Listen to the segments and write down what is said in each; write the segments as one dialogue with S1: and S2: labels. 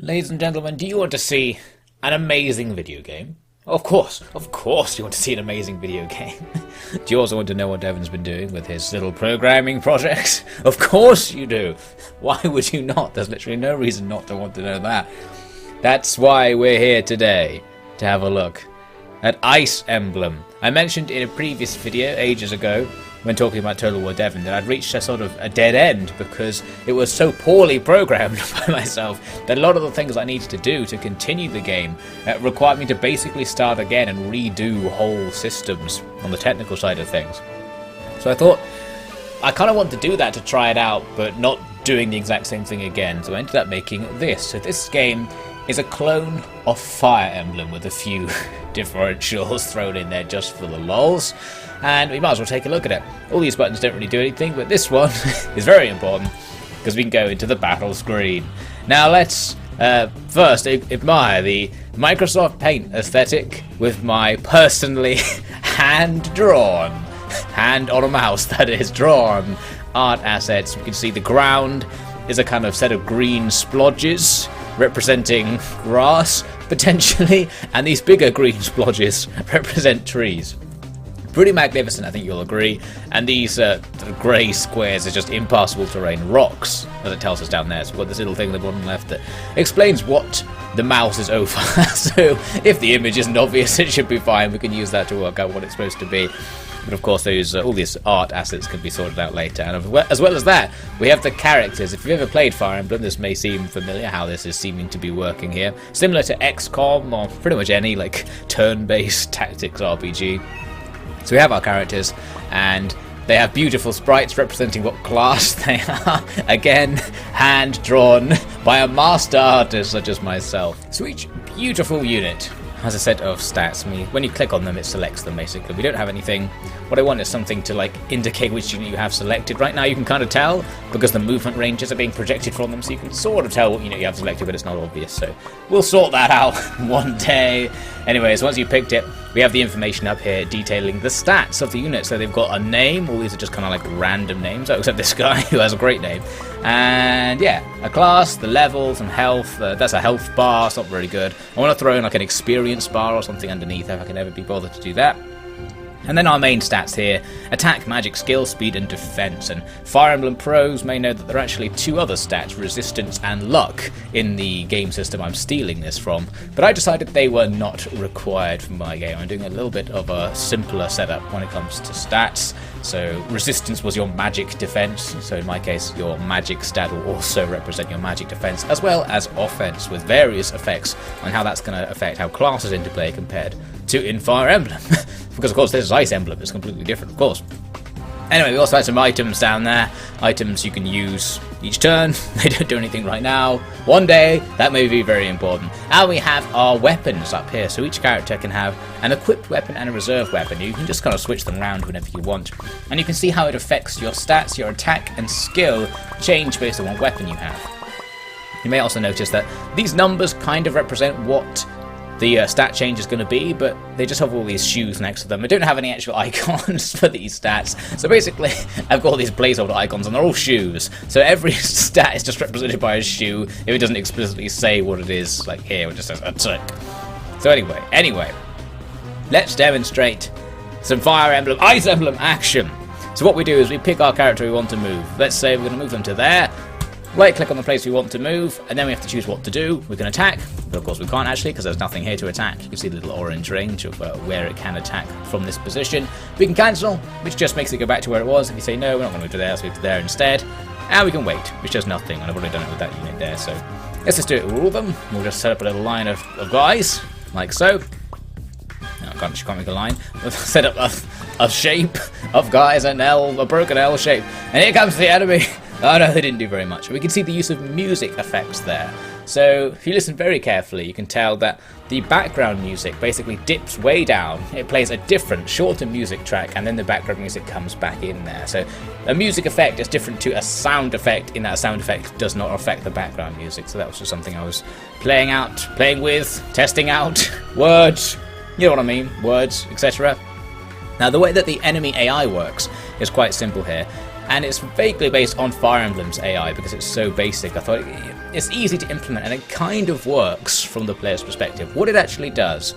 S1: Ladies and gentlemen, do you want to see an amazing video game? Of course you want to see an amazing video game. Do you also want to know what Devin's been doing with his little programming projects? Of course you do. Why would you not? There's literally no reason not to want to know that. That's why we're here today, to have a look at Fire Emblem. I mentioned in a previous video ages ago, when talking about Total War Devin, that I'd reached a sort of a dead end because it was so poorly programmed by myself that a lot of the things I needed to do to continue the game required me to basically start again and redo whole systems on the technical side of things. So I thought, I kind of want to do that to try it out, but not doing the exact same thing again, so I ended up making this. So this game is a clone of Fire Emblem with a few differentials thrown in there just for the lols. And we might as well take a look at it. All these buttons don't really do anything, but this one is very important because we can go into the battle screen. Now let's first admire the Microsoft Paint aesthetic with my personally hand-drawn, hand on a mouse that is drawn, art assets. You can see the ground is a kind of set of green splodges representing grass, potentially, and these bigger green splodges represent trees. Pretty magnificent, I think you'll agree. And these grey squares are just impassable terrain, rocks, as it tells us down there. So we've got this little thing at the bottom left that explains what the mouse is over. So if the image isn't obvious, it should be fine. We can use that to work out what it's supposed to be. But of course, those all these art assets can be sorted out later. And as well as that, we have the characters. If you've ever played Fire Emblem, this may seem familiar, how this is seeming to be working here. Similar to XCOM, or pretty much any like turn-based tactics RPG. So we have our characters, and they have beautiful sprites representing what class they are. Again, hand-drawn by a master artist such as myself. So each beautiful unit has a set of stats. When you click on them, it selects them, basically. We don't have anything. What I want is something to like indicate which unit you have selected. Right now you can kind of tell because the movement ranges are being projected from them, so you can sort of tell what unit you have selected, but it's not obvious. So we'll sort that out one day. Anyways, once you've picked it, we have the information up here detailing the stats of the unit. So they've got a name. All these are just kind of like random names, except this guy who has a great name. And yeah, a class, the levels, and health. That's a health bar. It's not very good. I want to throw in like an experience bar or something underneath if I can ever be bothered to do that. And then our main stats here: attack, magic, skill, speed, and defense. And Fire Emblem pros may know that there are actually two other stats, resistance and luck, in the game system I'm stealing this from. But I decided they were not required for my game. I'm doing a little bit of a simpler setup when it comes to stats. So resistance was your magic defense. So in my case, your magic stat will also represent your magic defense, as well as offense, with various effects on how that's going to affect how classes interplay compared to in Fire Emblem. Because of course this is Fire Emblem, it's completely different, of course. Anyway, we also had some items down there. Items you can use each turn. They don't do anything right now. One day, that may be very important. And we have our weapons up here. So each character can have an equipped weapon and a reserve weapon. You can just kind of switch them around whenever you want. And you can see how it affects your stats, your attack and skill change based on what weapon you have. You may also notice that these numbers kind of represent what the stat change is going to be, but they just have all these shoes next to them. I don't have any actual icons for these stats, so basically I've got all these placeholder icons and they're all shoes, so every stat is just represented by a shoe if it doesn't explicitly say what it is. Like here it just says attack. So anyway, let's demonstrate some Fire Emblem, Fire Emblem action. So what we do is we pick our character we want to move. Let's say we're going to move them to there. Right click on the place we want to move, and then we have to choose what to do. We can attack, but of course we can't actually because there's nothing here to attack. You can see the little orange range of where it can attack from this position. We can cancel, which just makes it go back to where it was. If you say no, we're not going to move to there, so we move to there instead. And we can wait, which does nothing, and I've already done it with that unit there. So let's just do it with all of them. We'll just set up a little line of guys, like so. No, I can't make a line. We'll set up a shape of guys, a broken L shape. And here comes the enemy. Oh no, they didn't do very much. We can see the use of music effects there. So if you listen very carefully, you can tell that the background music basically dips way down. It plays a different, shorter music track, and then the background music comes back in there. So a music effect is different to a sound effect, in that a sound effect does not affect the background music. So that was just something I was playing with, testing out, words, you know what I mean, words, etc. Now the way that the enemy AI works is quite simple here. And it's vaguely based on Fire Emblem's AI because it's so basic. I thought it's easy to implement, and it kind of works from the player's perspective. What it actually does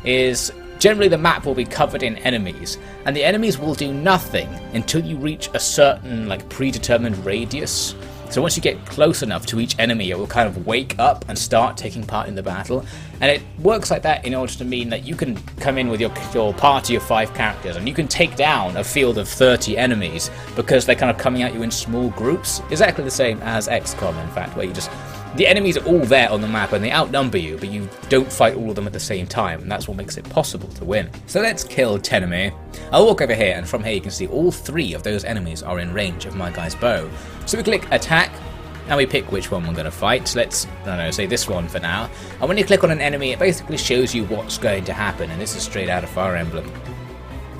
S1: is generally the map will be covered in enemies, and the enemies will do nothing until you reach a certain like predetermined radius. So once you get close enough to each enemy, it will kind of wake up and start taking part in the battle. And it works like that in order to mean that you can come in with your party of 5 characters and you can take down a field of 30 enemies because they're kind of coming at you in small groups. Exactly the same as XCOM, in fact, where the enemies are all there on the map and they outnumber you, but you don't fight all of them at the same time, and that's what makes it possible to win. So let's kill 10 enemy. I'll walk over here, and from here you can see all 3 of those enemies are in range of my guy's bow. So we click attack, and we pick which one we're going to fight. So let's, I don't know, say this one for now. And when you click on an enemy, it basically shows you what's going to happen, and this is straight out of Fire Emblem.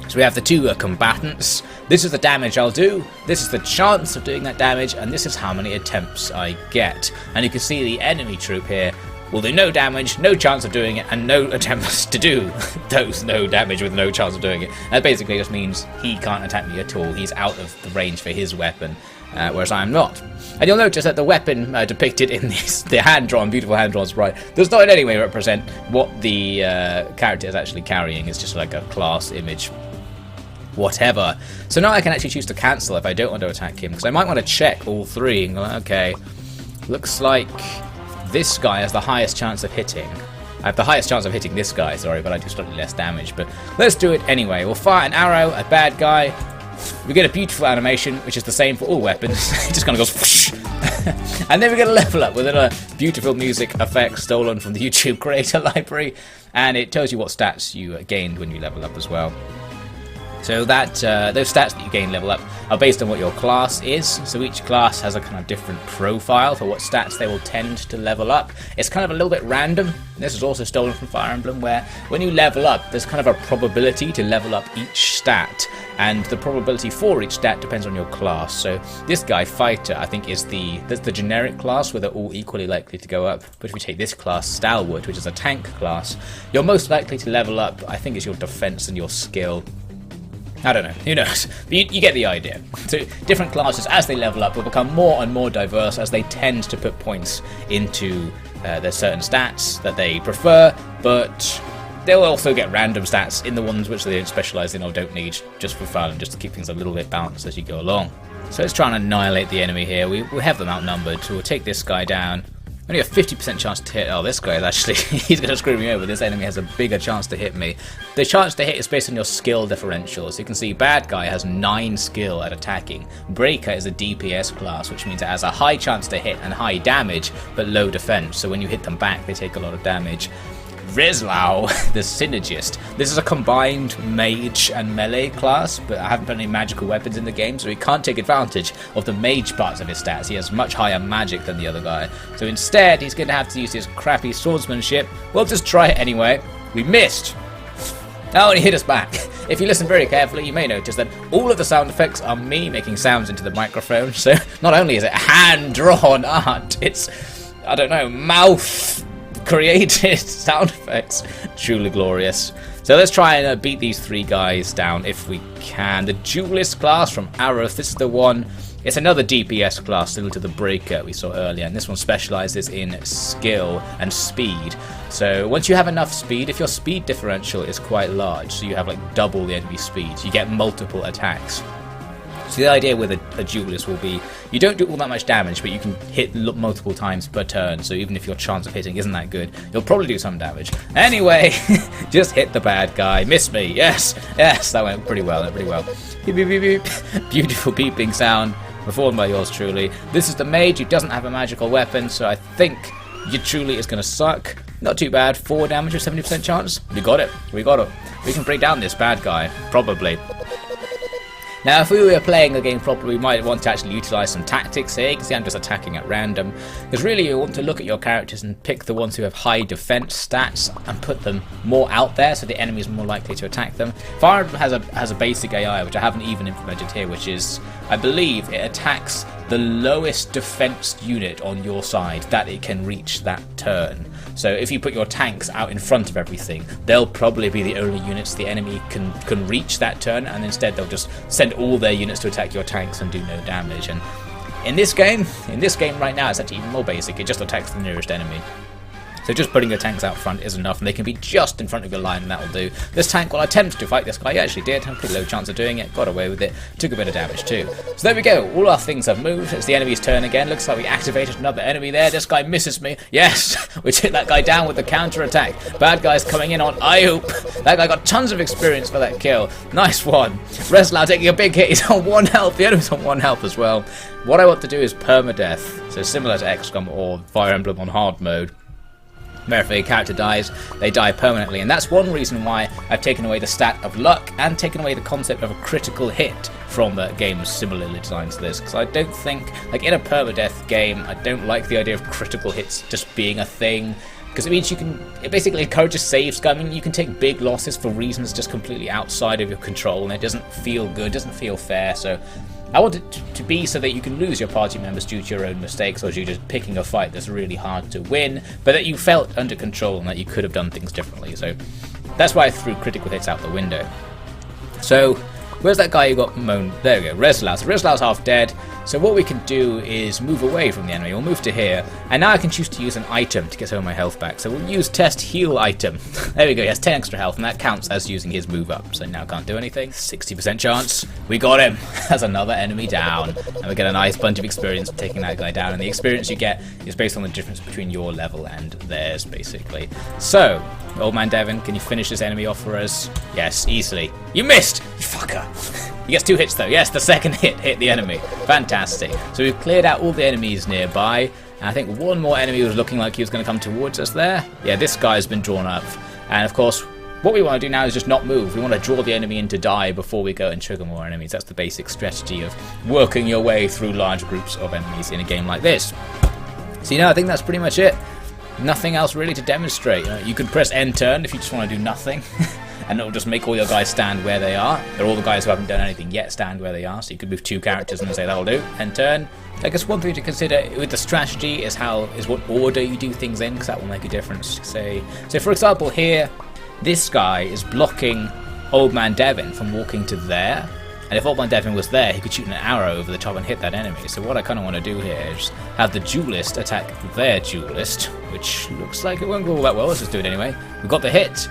S1: So we have the 2 combatants. This is the damage I'll do, this is the chance of doing that damage, and this is how many attempts I get. And you can see the enemy troop here will do no damage, no chance of doing it, and no attempts to do those no damage with no chance of doing it. That basically just means he can't attack me at all. He's out of the range for his weapon, whereas I am not. And you'll notice that the weapon depicted in the hand-drawn, beautiful hand-drawn sprite does not in any way represent what the character is actually carrying. It's just like a class image. Whatever. So now I can actually choose to cancel if I don't want to attack him, because I might want to check all 3 and go, okay, looks like this guy has the highest chance of hitting. I have the highest chance of hitting this guy, sorry, but I do slightly less damage. But let's do it anyway. We'll fire an arrow at bad guy. We get a beautiful animation, which is the same for all weapons. It just kind of goes whoosh. And then we get a level up with a beautiful music effect stolen from the YouTube creator library. And it tells you what stats you gained when you level up as well. So that those stats that you gain level up are based on what your class is. So each class has a kind of different profile for what stats they will tend to level up. It's kind of a little bit random. This is also stolen from Fire Emblem, where when you level up, there's kind of a probability to level up each stat, and the probability for each stat depends on your class. So this guy, Fighter, I think that's the generic class where they're all equally likely to go up. But if we take this class, Stalwart, which is a tank class, you're most likely to level up, I think, is your defense and your skill. I don't know, who knows, but you get the idea. So different classes, as they level up, will become more and more diverse as they tend to put points into their certain stats that they prefer, but they'll also get random stats in the ones which they don't specialise in or don't need just for fun, just to keep things a little bit balanced as you go along. So let's try and annihilate the enemy here. We have them outnumbered, so we'll take this guy down. Only a 50% chance to hit. Oh, this guy is actually, he's going to screw me over. This enemy has a bigger chance to hit me. The chance to hit is based on your skill differential. So you can see bad guy has 9 skill at attacking. Breaker is a DPS class, which means it has a high chance to hit and high damage, but low defense. So when you hit them back, they take a lot of damage. Rizlau, the Synergist. This is a combined mage and melee class, but I haven't put any magical weapons in the game, so he can't take advantage of the mage parts of his stats. He has much higher magic than the other guy. So instead, he's going to have to use his crappy swordsmanship. We'll just try it anyway. We missed. Oh, and he hit us back. If you listen very carefully, you may notice that all of the sound effects are me making sounds into the microphone. So not only is it hand-drawn art, it's, I don't know, mouth created sound effects. Truly glorious. So let's try and beat these 3 guys down if we can. The Duelist class from Aroth, this is the one. It's another DPS class similar to the Breaker we saw earlier, and this one specializes in skill and speed. So once you have enough speed, if your speed differential is quite large, so you have like double the enemy speed, you get multiple attacks. So the idea with a duelist will be, you don't do all that much damage, but you can hit multiple times per turn, so even if your chance of hitting isn't that good, you'll probably do some damage. Anyway, just hit the bad guy. Miss me. Yes, yes, that went pretty well, Beep, beep, beep, beep. Beautiful beeping sound, performed by yours truly. This is the mage who doesn't have a magical weapon, so I think you truly is going to suck. Not too bad, 4 damage with 70% chance. We got it, we can break down this bad guy, probably. Now, if we were playing the game properly, we might want to actually utilise some tactics here. You can see I'm just attacking at random. Because really, you want to look at your characters and pick the ones who have high defense stats and put them more out there so the enemy is more likely to attack them. Fire Emblem has a basic AI, which I haven't even implemented here, which is, I believe, it attacks the lowest defense unit on your side that it can reach that turn. So if you put your tanks out in front of everything, they'll probably be the only units the enemy can reach that turn, and instead they'll just send all their units to attack your tanks and do no damage. And In this game right now, it's actually even more basic. It just attacks the nearest enemy. So just putting your tanks out front is enough, and they can be just in front of your line, and that will do. This tank will attempt to fight this guy. He actually did. Had a pretty low chance of doing it. Got away with it. Took a bit of damage too. So there we go. All our things have moved. It's the enemy's turn again. Looks like we activated another enemy there. This guy misses me. Yes! We took that guy down with the counter attack. Bad guys coming in on Iope. That guy got tons of experience for that kill. Nice one. Reslau taking a big hit. He's on 1 health. The enemy's on 1 health as well. What I want to do is permadeath. So similar to XCOM or Fire Emblem on hard mode, where if a character dies, they die permanently, and that's one reason why I've taken away the stat of luck and taken away the concept of a critical hit from games similarly designed to this, because I don't think, like in a permadeath game, I don't like the idea of critical hits just being a thing, because it means it basically encourages save scumming. You can take big losses for reasons just completely outside of your control, and it doesn't feel good, doesn't feel fair. So I want it to be so that you can lose your party members due to your own mistakes, or due to picking a fight that's really hard to win, but that you felt under control and that you could have done things differently. So that's why I threw critical hits out the window. So where's that guy who got moaned? There we go, Reslau. So Reslau's half dead. So what we can do is move away from the enemy. We'll move to here, and now I can choose to use an item to get some of my health back. So we'll use test heal item. There we go, he has 10 extra health, and that counts as using his move up. So now can't do anything. 60% chance. We got him. That's another enemy down. And we get a nice bunch of experience for taking that guy down. And the experience you get is based on the difference between your level and theirs, basically. So, Old Man Devin, can you finish this enemy off for us? Yes, easily. You missed! You fucker! He gets 2 hits though. Yes, the second hit the enemy. Fantastic. So we've cleared out all the enemies nearby. And I think one more enemy was looking like he was going to come towards us there. Yeah, this guy's been drawn up. And of course, what we want to do now is just not move. We want to draw the enemy in to die before we go and trigger more enemies. That's the basic strategy of working your way through large groups of enemies in a game like this. So, I think that's pretty much it. Nothing else really to demonstrate. You could press end turn if you just want to do nothing. And it'll just make all your guys stand where they are. They're all the guys who haven't done anything yet stand where they are. So you could move 2 characters and say that'll do. End turn. I guess one thing to consider with the strategy is what order you do things in, because that will make a difference. So for example here, this guy is blocking Old Man Devin from walking to there. And if Old Man Devin was there, he could shoot an arrow over the top and hit that enemy. So what I kind of want to do here is have the duelist attack their duelist, which looks like it won't go all that well. Let's just do it anyway. We got the hit.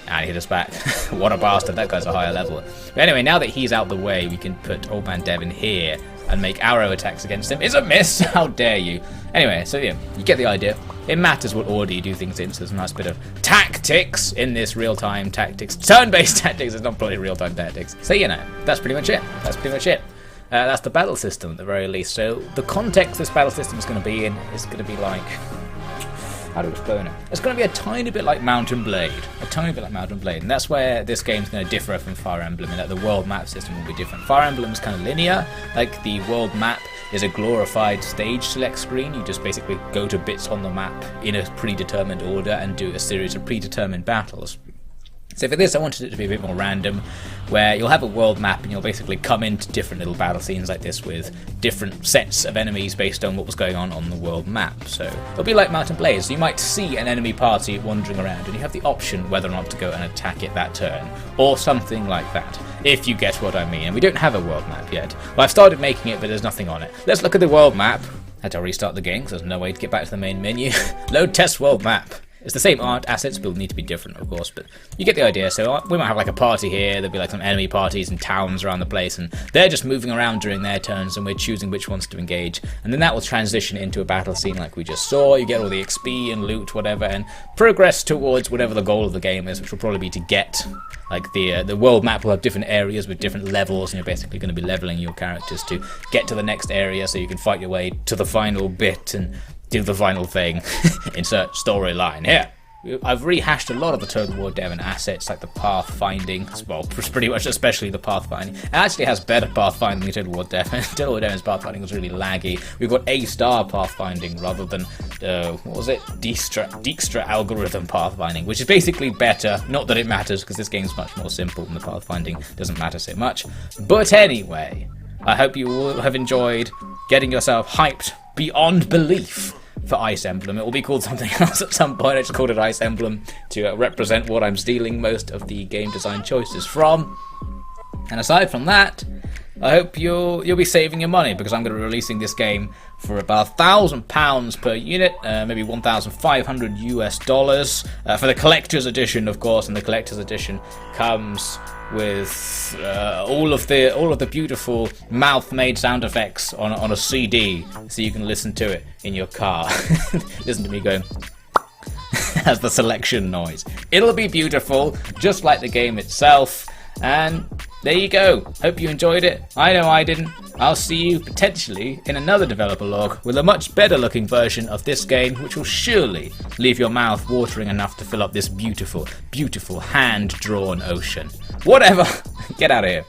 S1: And he hit us back. What a bastard, that guy's a higher level. But anyway, now that he's out the way, we can put Old Man Devin here and make arrow attacks against him. It's a miss! How dare you! Anyway, so yeah, you get the idea. It matters what order you do things in, so there's a nice bit of tactics in this real-time tactics. Turn-based tactics, it's not probably real-time tactics. So, that's pretty much it. That's the battle system at the very least. So, the context this battle system is going to be in is going to be like... How to explain it? It's going to be a tiny bit like Mount & Blade. And that's where this game's going to differ from Fire Emblem, in that the world map system will be different. Fire Emblem is kind of linear, like the world map is a glorified stage select screen. You just basically go to bits on the map in a predetermined order and do a series of predetermined battles. So for this, I wanted it to be a bit more random, where you'll have a world map and you'll basically come into different little battle scenes like this with different sets of enemies based on what was going on the world map. So it'll be like Mount & Blade. So you might see an enemy party wandering around and you have the option whether or not to go and attack it that turn, or something like that, if you get what I mean. And we don't have a world map yet. Well, I've started making it, but there's nothing on it. Let's look at the world map. Had to restart the game because there's no way to get back to the main menu. Load test world map. It's the same art, assets will need to be different, of course, but you get the idea. So we might have like a party here, there'll be like some enemy parties and towns around the place, and they're just moving around during their turns, and we're choosing which ones to engage. And then that will transition into a battle scene like we just saw. You get all the XP and loot, whatever, and progress towards whatever the goal of the game is, which will probably be to get, like the world map will have different areas with different levels, and you're basically going to be leveling your characters to get to the next area so you can fight your way to the final bit and do the final thing. Insert storyline here. I've rehashed a lot of the Total War Devin assets, like the pathfinding, well, pretty much especially the pathfinding. It actually has better pathfinding than Total War Devin. Total War Devin's pathfinding was really laggy. We've got A-star pathfinding rather than, what was it? Dijkstra algorithm pathfinding, which is basically better. Not that it matters, because this game's much more simple and the pathfinding doesn't matter so much. But anyway, I hope you all have enjoyed getting yourself hyped beyond belief for Ice Emblem. It will be called something else at some point. I just called it Ice Emblem to represent what I'm stealing most of the game design choices from. And aside from that, I hope you'll be saving your money, because I'm going to be releasing this game for about £1,000 per unit, maybe 1,500 US dollars for the collector's edition, of course. And the collector's edition comes with all of the beautiful mouth-made sound effects on a CD, so you can listen to it in your car. Listen to me going as the selection noise. It'll be beautiful, just like the game itself. And there you go. Hope you enjoyed it. I know I didn't. I'll see you potentially in another developer log with a much better looking version of this game, which will surely leave your mouth watering enough to fill up this beautiful, beautiful hand-drawn ocean. Whatever. Get out of here.